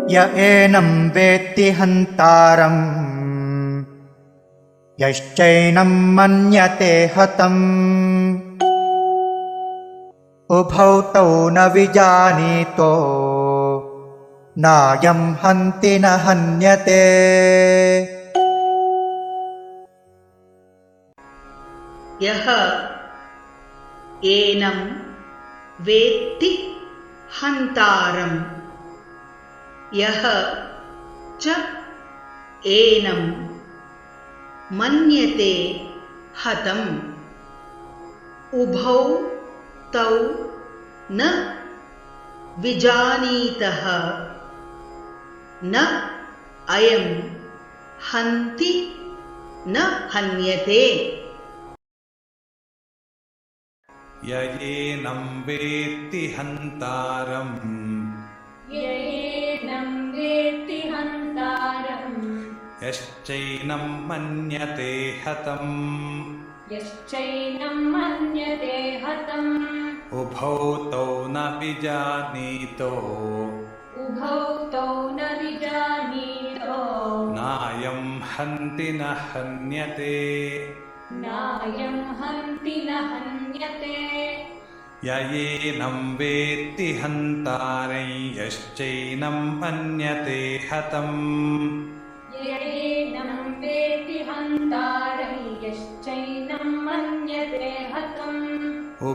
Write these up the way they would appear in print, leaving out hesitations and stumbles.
य एनं वेत्ति हन्तारम् यश्चैनं मन्यते हतम् उभौ तौ न विजानीतो नायं हन्ति न हन्यते। यः एनं वेत्ति हन्तारम् यः च एनं मन्यते हतम् उभौ तौ न विजानीतः न अयं हन्ति न हन्यते। य एनं वेत्ति हन्तारम् यश्चैनं मन्यते हतम् उभौ तौ न विजानीतो नायं हन्ति न हन्यते। य एनं वेत्ति हन्तारं यश्चैनं मन्यते हतम्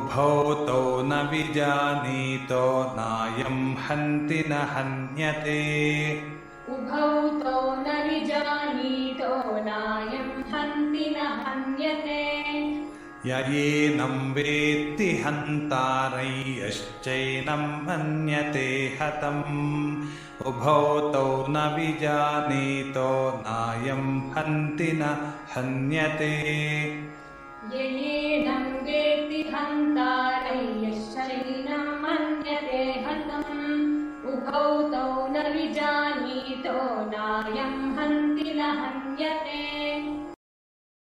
उभौ तौ न विजानीतो नायं हन्ति न हन्यते। य एनं वेत्ति हन्तारं यश्चैनं मन्यते हतम् उभौ तौ न विजानीतो नायं हन्ति न हन्यते। उभौ तौ न विजानीतो नायं हन्ति न हन्यते।